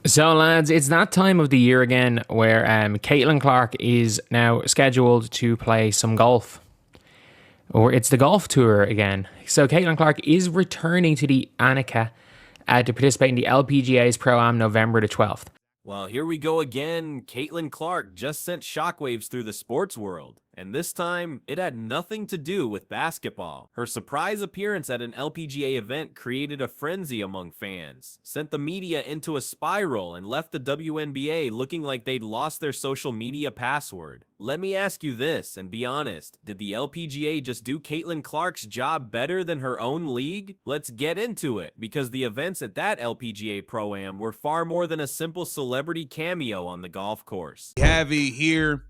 So, lads, it's that time of the year again where Caitlin Clark is now scheduled to play some golf. Or it's the golf tour again. So, Caitlin Clark is returning to the Annika to participate in the LPGA's Pro-Am November the 12th. Well, here we go again. Caitlin Clark just sent shockwaves through the sports world. And this time, it had nothing to do with basketball. Her surprise appearance at an LPGA event created a frenzy among fans, sent the media into a spiral, and left the WNBA looking like they'd lost their social media password. Let me ask you this, and be honest, did the LPGA just do Caitlin Clark's job better than her own league? Let's get into it, because the events at that LPGA Pro-Am were far more than a simple celebrity cameo on the golf course. Heavy here,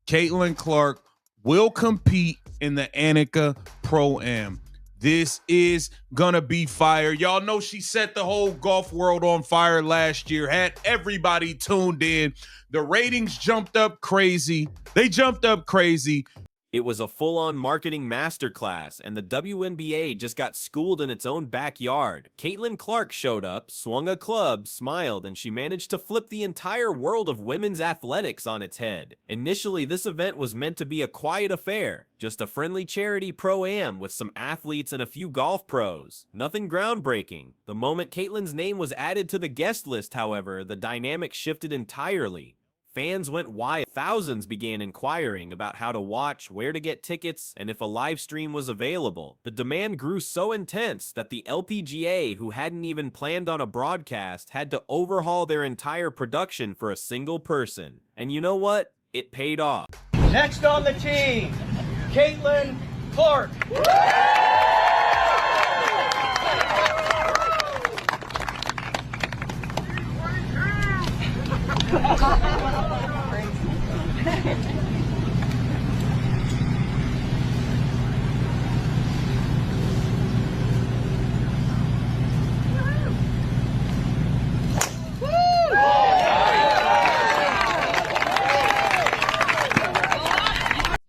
Caitlin Clark will compete in the Annika Pro-Am. This is gonna be fire. Y'all know she set the whole golf world on fire last year, had everybody tuned in. The ratings jumped up crazy. They jumped up crazy. It was a full-on marketing masterclass, and the WNBA just got schooled in its own backyard. Caitlin Clark showed up, swung a club, smiled, and she managed to flip the entire world of women's athletics on its head. Initially, this event was meant to be a quiet affair, just a friendly charity pro-am with some athletes and a few golf pros. Nothing groundbreaking. The moment Caitlin's name was added to the guest list, however, the dynamic shifted entirely. Fans went wild. Thousands began inquiring about how to watch, where to get tickets, and if a live stream was available. The demand grew so intense that the LPGA, who hadn't even planned on a broadcast, had to overhaul their entire production for a single person. And you know what? It paid off. Next on the team, Caitlin Clark.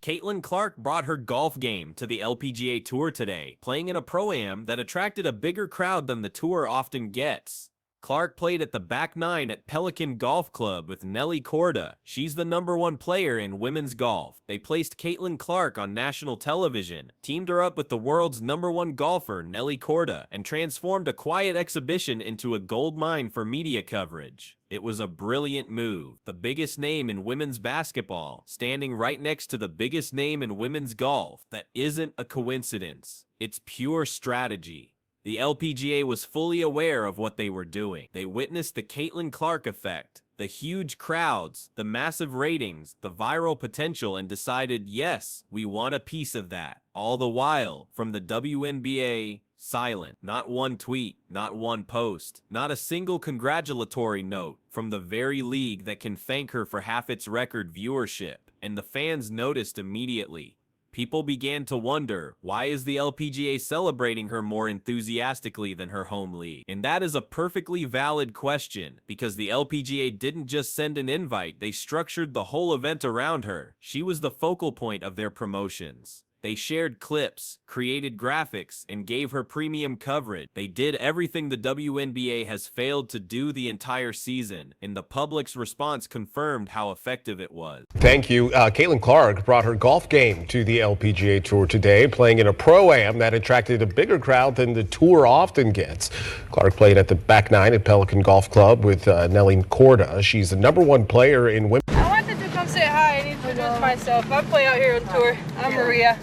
Caitlin Clark brought her golf game to the LPGA Tour today, playing in a Pro-Am that attracted a bigger crowd than the tour often gets. Clark played at the back nine at Pelican Golf Club with Nelly Korda. She's the #1 player in women's golf. They placed Caitlin Clark on national television, teamed her up with the world's #1 golfer, Nelly Korda, and transformed a quiet exhibition into a goldmine for media coverage. It was a brilliant move. The biggest name in women's basketball, standing right next to the biggest name in women's golf. That isn't a coincidence. It's pure strategy. The LPGA was fully aware of what they were doing. They witnessed the Caitlin Clark effect, the huge crowds, the massive ratings, the viral potential, and decided, yes, we want a piece of that. All the while, from the WNBA, silent. Not one tweet, not one post, not a single congratulatory note from the very league that can thank her for half its record viewership. And the fans noticed immediately. People began to wonder, why is the LPGA celebrating her more enthusiastically than her home league? And that is a perfectly valid question, because the LPGA didn't just send an invite, they structured the whole event around her. She was the focal point of their promotions. They shared clips, created graphics, and gave her premium coverage. They did everything the WNBA has failed to do the entire season, and the public's response confirmed how effective it was. Thank you. Caitlin Clark brought her golf game to the LPGA Tour today, playing in a Pro-Am that attracted a bigger crowd than the tour often gets. Clark played at the back nine at Pelican Golf Club with Nelly Korda. She's the #1 player in women. I wanted to come say hi and introduce myself. I play out here on tour. I'm Maria.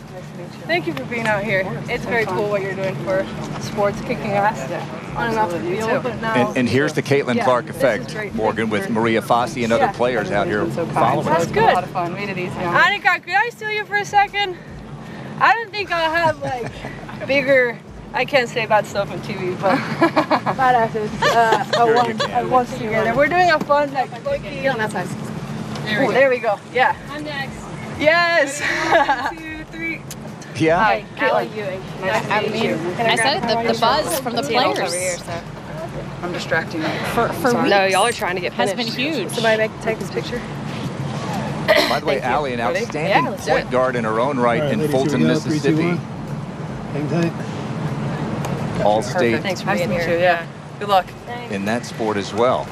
Thank you for being out here. It's very cool what you're doing for sports, kicking ass on and off the field. But now, and here's the Caitlin Clark effect, Morgan, with Maria Fossey and other players out here following. That's good. A lot of fun. Made it easy. Annika, could I steal you for a second? I don't think I'll have like bigger. I can't say bad stuff on TV, but badasses at once together. We're doing a fun like quickie. That's nice. There we go. Yeah. I'm next. Yes. 1, 2, 3. Yeah. Hi, Allie Ewing. Nice to meet you. I said it, the buzz from the players. Over here, so. I'm distracting you. For no, y'all are trying to get has finished. been huge. Somebody take this picture. By the way, Allie, an outstanding point guard in her own right in Fulton, Mississippi. Hang tight. All-state Thanks for being here. Yeah. Good luck. in that sport as well.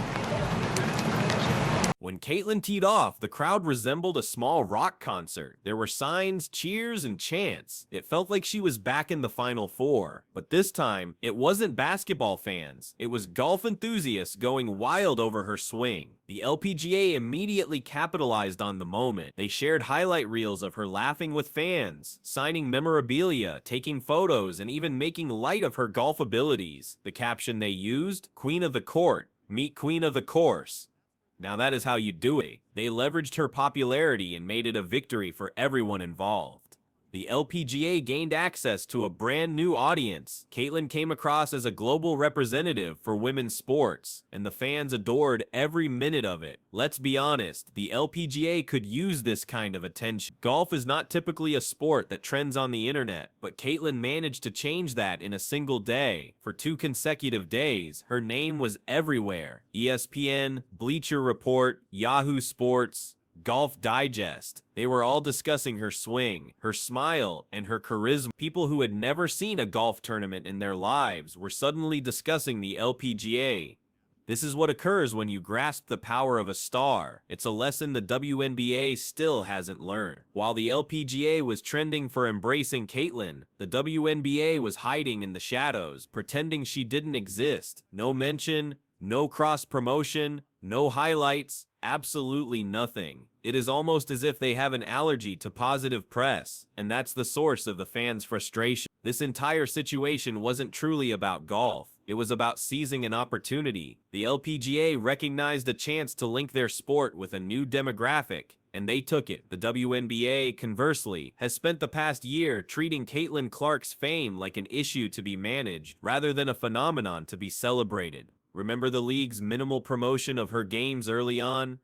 When Caitlin teed off, the crowd resembled a small rock concert. There were signs, cheers, and chants. It felt like she was back in the Final Four. But this time, it wasn't basketball fans. It was golf enthusiasts going wild over her swing. The LPGA immediately capitalized on the moment. They shared highlight reels of her laughing with fans, signing memorabilia, taking photos, and even making light of her golf abilities. The caption they used, "Queen of the Court, meet Queen of the Course." Now that is how you do it. They leveraged her popularity and made it a victory for everyone involved. The LPGA gained access to a brand new audience. Caitlin came across as a global representative for women's sports, and the fans adored every minute of it. Let's be honest, the LPGA could use this kind of attention. Golf is not typically a sport that trends on the internet, but Caitlin managed to change that in a single day. For 2 consecutive days, her name was everywhere. ESPN, Bleacher Report, Yahoo Sports, Golf Digest. They were all discussing her swing, her smile, and her charisma. People who had never seen a golf tournament in their lives were suddenly discussing the LPGA. This is what occurs when you grasp the power of a star. It's a lesson the WNBA still hasn't learned. While the LPGA was trending for embracing Caitlin, the WNBA was hiding in the shadows, pretending she didn't exist. No mention, no cross-promotion, no highlights, absolutely nothing. It is almost as if they have an allergy to positive press, and that's the source of the fans' frustration. This entire situation wasn't truly about golf. It was about seizing an opportunity. The LPGA recognized a chance to link their sport with a new demographic, and they took it. The WNBA, conversely, has spent the past year treating Caitlin Clark's fame like an issue to be managed, rather than a phenomenon to be celebrated. Remember the league's minimal promotion of her games early on?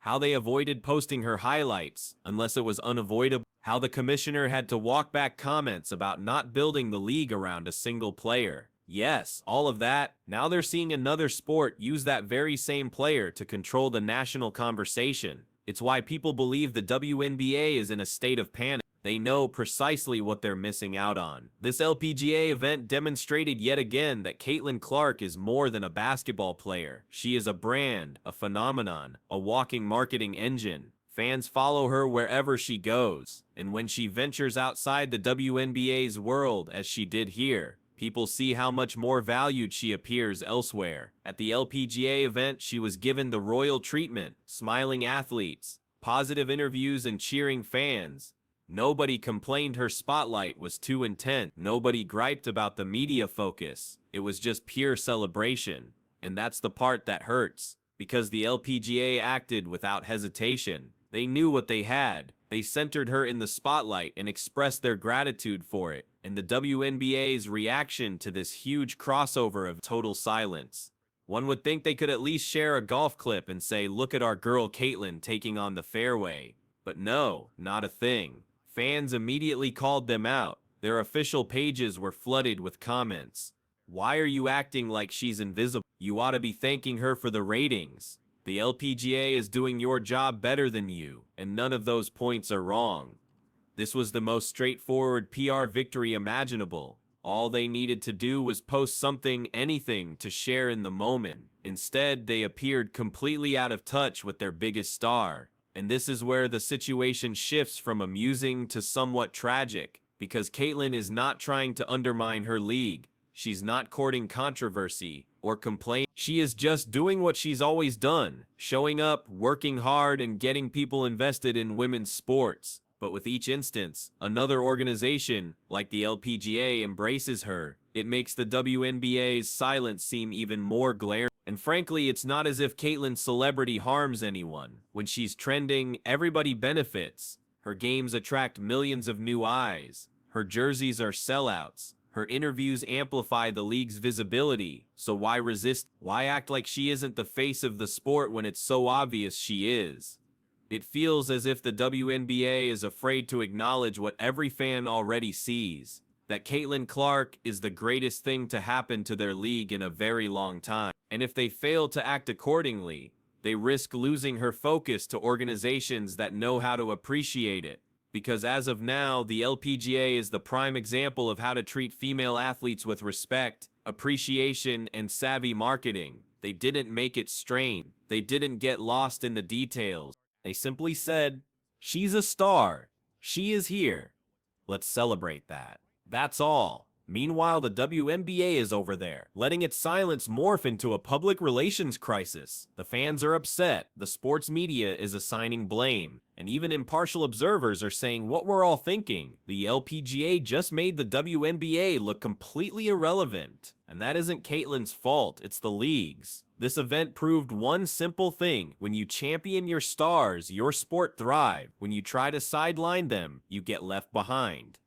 How they avoided posting her highlights, unless it was unavoidable? How the commissioner had to walk back comments about not building the league around a single player? Yes, all of that. Now they're seeing another sport use that very same player to control the national conversation. It's why people believe the WNBA is in a state of panic. They know precisely what they're missing out on. This LPGA event demonstrated yet again that Caitlin Clark is more than a basketball player. She is a brand, a phenomenon, a walking marketing engine. Fans follow her wherever she goes, and when she ventures outside the WNBA's world, as she did here, people see how much more valued she appears elsewhere. At the LPGA event, she was given the royal treatment, smiling athletes, positive interviews, and cheering fans. Nobody complained her spotlight was too intense. Nobody griped about the media focus. It was just pure celebration. And that's the part that hurts, because the LPGA acted without hesitation. They knew what they had. They centered her in the spotlight and expressed their gratitude for it. And the WNBA's reaction to this huge crossover of total silence. One would think they could at least share a golf clip and say, "Look at our girl Caitlin taking on the fairway." But no, not a thing. Fans immediately called them out. Their official pages were flooded with comments. "Why are you acting like she's invisible? You ought to be thanking her for the ratings. The LPGA is doing your job better than you, and none of those points are wrong." This was the most straightforward PR victory imaginable. All they needed to do was post something, anything, to share in the moment. Instead, they appeared completely out of touch with their biggest star. And this is where the situation shifts from amusing to somewhat tragic, because Caitlin is not trying to undermine her league. She's not courting controversy or complaint. She is just doing what she's always done, showing up, working hard, and getting people invested in women's sports. But with each instance, another organization, like the LPGA, embraces her. It makes the WNBA's silence seem even more glaring. And frankly, it's not as if Caitlin's celebrity harms anyone. When she's trending, everybody benefits. Her games attract millions of new eyes. Her jerseys are sellouts. Her interviews amplify the league's visibility. So why resist? Why act like she isn't the face of the sport when it's so obvious she is? It feels as if the WNBA is afraid to acknowledge what every fan already sees. That Caitlin Clark is the greatest thing to happen to their league in a very long time. And if they fail to act accordingly, they risk losing her focus to organizations that know how to appreciate it. Because as of now, the LPGA is the prime example of how to treat female athletes with respect, appreciation, and savvy marketing. They didn't make it strained. They didn't get lost in the details. They simply said, "She's a star. She is here. Let's celebrate that." That's all. Meanwhile, the WNBA is over there, letting its silence morph into a public relations crisis. The fans are upset, the sports media is assigning blame, and even impartial observers are saying what we're all thinking. The LPGA just made the WNBA look completely irrelevant. And that isn't Caitlin's fault, it's the league's. This event proved one simple thing: when you champion your stars, your sport thrives. When you try to sideline them, you get left behind.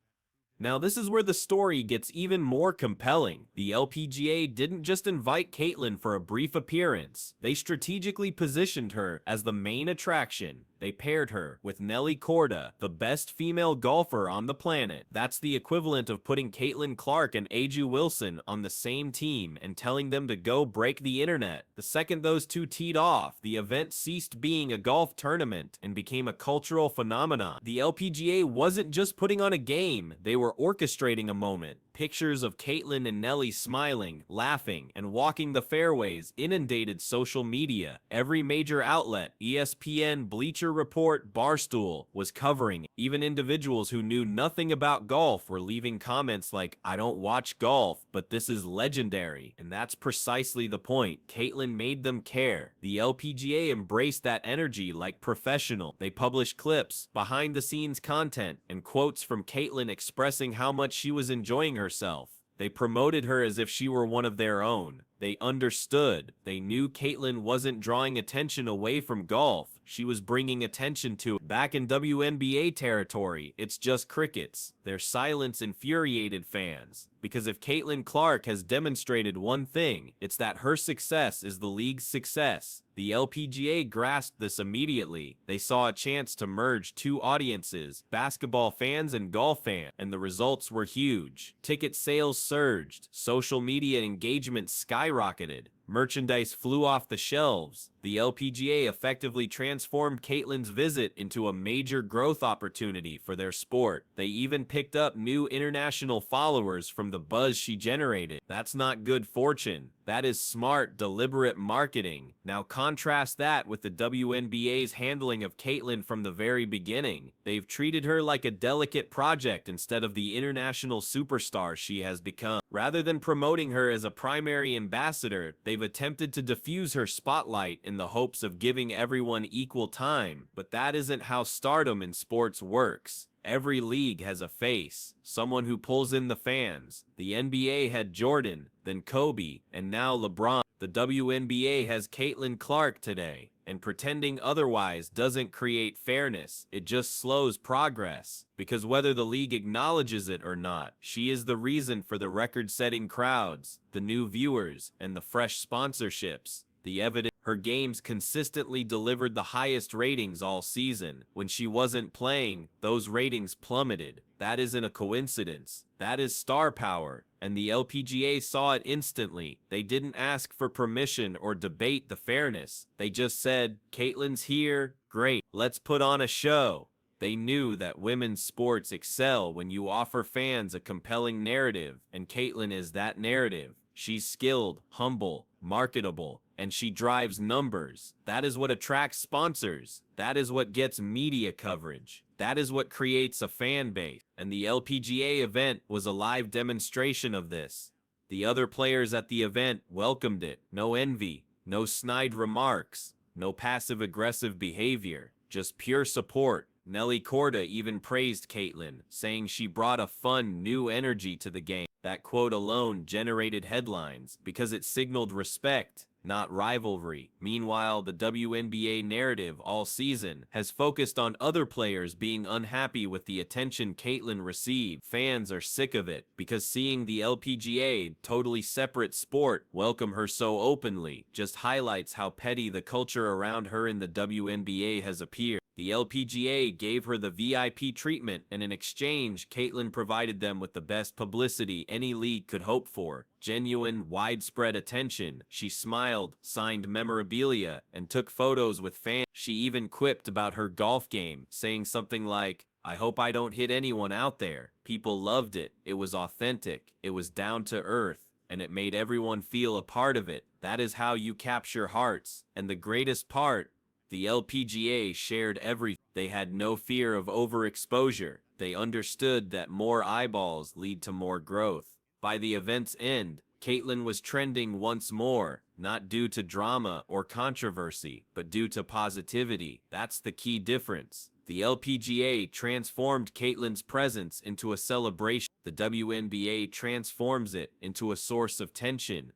Now this is where the story gets even more compelling. The LPGA didn't just invite Caitlin for a brief appearance. They strategically positioned her as the main attraction. They paired her with Nelly Korda, the best female golfer on the planet. That's the equivalent of putting Caitlin Clark and Aju Wilson on the same team and telling them to go break the internet. The second those two teed off, the event ceased being a golf tournament and became a cultural phenomenon. The LPGA wasn't just putting on a game, they were orchestrating a moment. Pictures of Caitlin and Nelly smiling, laughing, and walking the fairways inundated social media. Every major outlet, ESPN, Bleacher Report, Barstool, was covering it. Even individuals who knew nothing about golf were leaving comments like, "I don't watch golf, but this is legendary." And that's precisely the point. Caitlin made them care. The LPGA embraced that energy like professional. They published clips, behind-the-scenes content, and quotes from Caitlin expressing how much she was enjoying herself. They promoted her as if she were one of their own. They understood. They knew Caitlin wasn't drawing attention away from golf. She was bringing attention to it. Back in WNBA territory, it's just crickets. Their silence infuriated fans. Because if Caitlin Clark has demonstrated one thing, it's that her success is the league's success. The LPGA grasped this immediately. They saw a chance to merge two audiences, basketball fans and golf fans, and the results were huge. Ticket sales surged, social media engagement skyrocketed, merchandise flew off the shelves. The LPGA effectively transformed Caitlin's visit into a major growth opportunity for their sport. They even picked up new international followers from the buzz she generated. That's not good fortune. That is smart, deliberate marketing. Now contrast that with the WNBA's handling of Caitlin from the very beginning. They've treated her like a delicate project instead of the international superstar she has become. Rather than promoting her as a primary ambassador, they've attempted to diffuse her spotlight in the hopes of giving everyone equal time. But that isn't how stardom in sports works. Every league has a face, someone who pulls in the fans. The NBA had Jordan, then Kobe, and now LeBron. The WNBA has Caitlin Clark today, and pretending otherwise doesn't create fairness, it just slows progress. Because whether the league acknowledges it or not, she is the reason for the record-setting crowds, the new viewers, and the fresh sponsorships. The evidence: her games consistently delivered the highest ratings all season. When she wasn't playing, those ratings plummeted. That isn't a coincidence. That is star power. And the LPGA saw it instantly. They didn't ask for permission or debate the fairness. They just said, "Caitlin's here, great, let's put on a show." They knew that women's sports excel when you offer fans a compelling narrative, and Caitlin is that narrative. She's skilled, humble, marketable, and she drives numbers. That is what attracts sponsors. That is what gets media coverage. That is what creates a fan base. And the LPGA event was a live demonstration of this. The other players at the event welcomed it. No envy, no snide remarks, no passive-aggressive behavior, just pure support. Nelly Korda even praised Caitlin, saying she brought a fun, new energy to the game. That quote alone generated headlines because it signaled respect, not rivalry. Meanwhile, the WNBA narrative all season has focused on other players being unhappy with the attention Caitlin received. Fans are sick of it because seeing the LPGA, totally separate sport, welcome her so openly just highlights how petty the culture around her in the WNBA has appeared. The LPGA gave her the VIP treatment, and in exchange, Caitlin provided them with the best publicity any league could hope for. Genuine, widespread attention. She smiled, signed memorabilia, and took photos with fans. She even quipped about her golf game, saying something like, "I hope I don't hit anyone out there." People loved it. It was authentic. It was down to earth. and it made everyone feel a part of it. That is how you capture hearts. And the greatest part, the LPGA shared everything. They had no fear of overexposure. They understood that more eyeballs lead to more growth. By the event's end, Caitlin was trending once more, not due to drama or controversy, but due to positivity. That's the key difference. The LPGA transformed Caitlin's presence into a celebration. The WNBA transforms it into a source of tension.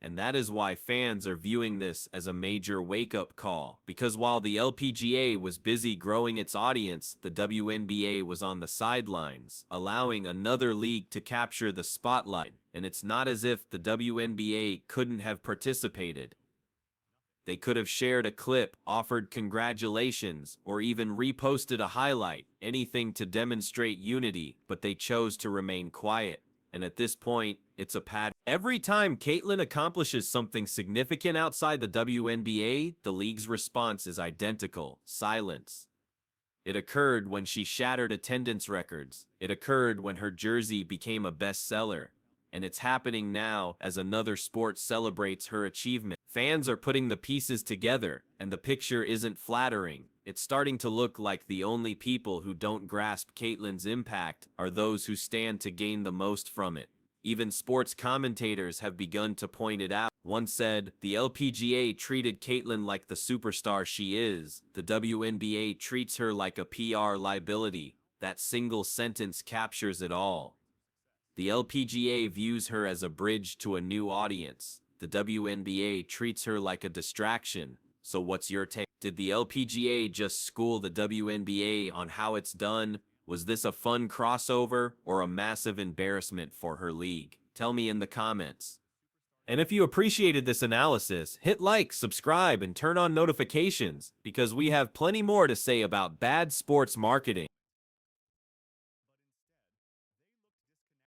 And that is why fans are viewing this as a major wake-up call. Because while the LPGA was busy growing its audience, the WNBA was on the sidelines, allowing another league to capture the spotlight. And it's not as if the WNBA couldn't have participated. They could have shared a clip, offered congratulations, or even reposted a highlight, anything to demonstrate unity, but they chose to remain quiet. And at this point, it's a pattern. Every time Caitlin accomplishes something significant outside the WNBA, the league's response is identical: silence. It occurred when she shattered attendance records. It occurred when her jersey became a bestseller. And it's happening now as another sport celebrates her achievement. Fans are putting the pieces together, and the picture isn't flattering. It's starting to look like the only people who don't grasp Caitlin's impact are those who stand to gain the most from it. Even sports commentators have begun to point it out. One said, "The LPGA treated Caitlin like the superstar she is. The WNBA treats her like a PR liability." That single sentence captures it all. The LPGA views her as a bridge to a new audience. The WNBA treats her like a distraction. So what's your take? Did the LPGA just school the WNBA on how it's done? Was this a fun crossover or a massive embarrassment for her league? Tell me in the comments. And if you appreciated this analysis, hit like, subscribe, and turn on notifications, because we have plenty more to say about bad sports marketing.